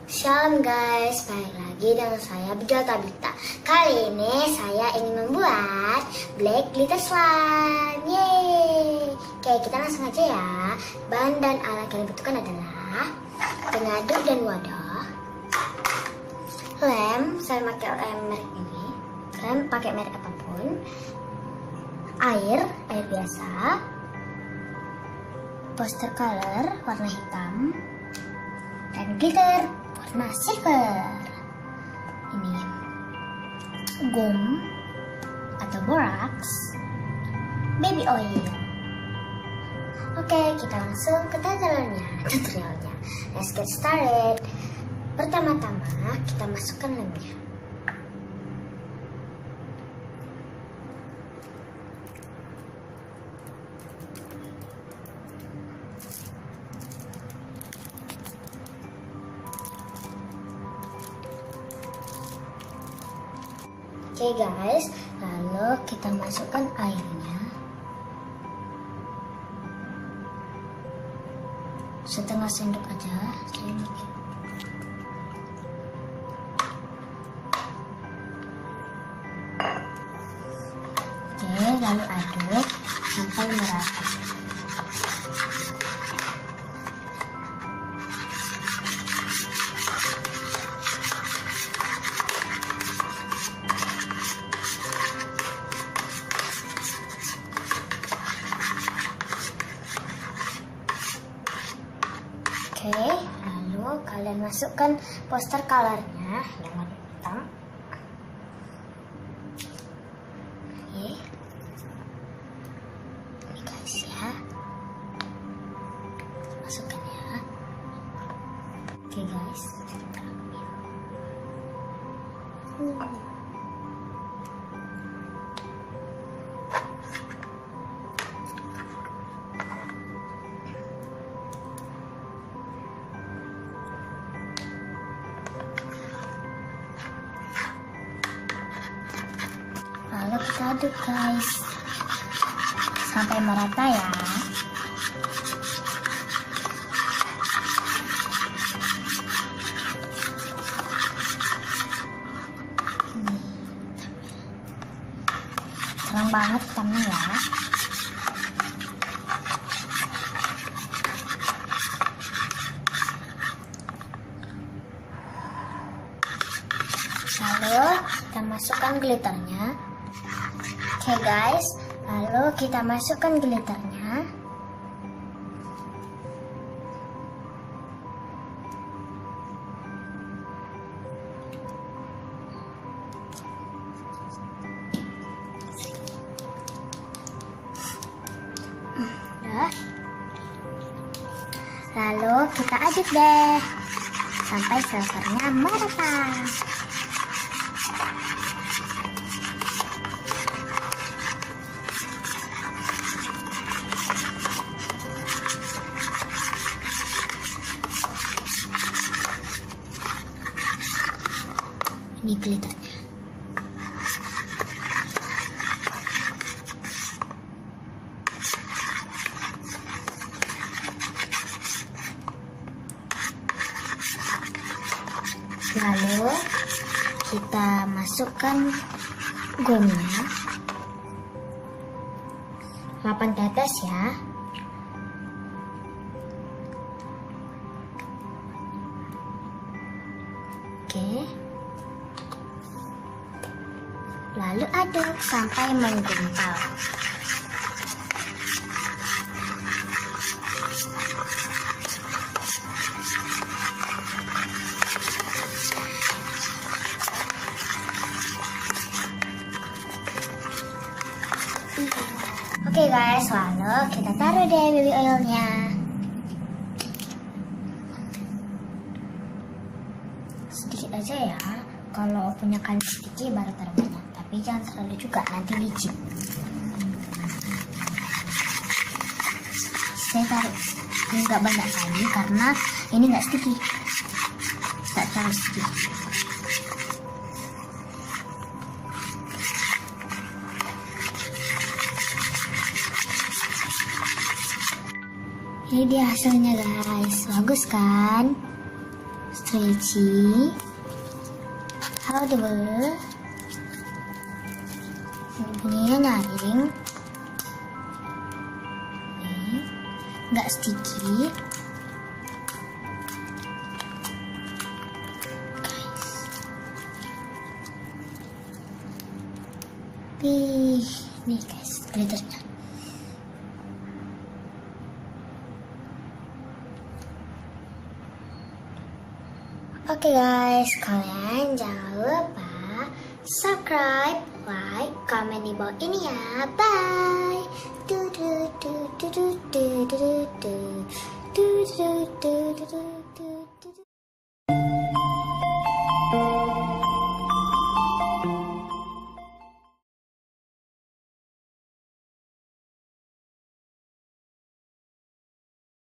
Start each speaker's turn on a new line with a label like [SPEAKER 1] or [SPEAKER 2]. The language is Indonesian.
[SPEAKER 1] Shalom guys, balik lagi dengan saya Bidal Tabita. Kali ini saya ingin membuat black glitter slime. Yeay. Oke, kita langsung aja ya. Bahan dan alat yang dibutuhkan adalah pengaduk dan wadah, lem, saya pakai lem merek ini, kalian pakai merek apapun, air biasa, poster color warna hitam, dan glitter warna silver. Ini gum atau borax, baby oil. Oke, kita langsung ke tutorialnya. Let's get started. Pertama-tama kita masukkan lemnya. Oke guys, lalu kita masukkan airnya setengah sendok aja, sedikit. Oke, lalu aduk sampai merata. Oke, lalu kalian masukkan poster colornya yang warna hitam. Oke, ini guys ya, masukkan ya. Oke guys, lalu kita aduk guys sampai merata ya. Terang banget hitamnya ya. Lalu kita masukkan glitternya. Oke guys, lalu kita masukkan glitternya. Lalu kita aduk deh sampai silvernya merata. Ini glitternya. Lalu kita masukkan gomnya 8 tetes ya. Oke, lalu aduk sampai menggumpal. Oke guys, lalu kita taruh deh baby oilnya. Sedikit aja ya, kalau punya kalian sedikit baru taruh banyak, tapi jangan terlalu juga, nanti licin. Saya taruh nggak banyak kali karena ini nggak sticky, nggak terlalu sticky. Ini dia hasilnya guys, bagus kan? stretchy, audible, bunyinya nyaring, nggak sticky. Nih guys, glitternya. Oke guys, kalian jangan lupa subscribe, like, komen di bawah ini ya. Bye. Du du du du du du du du du du du du du.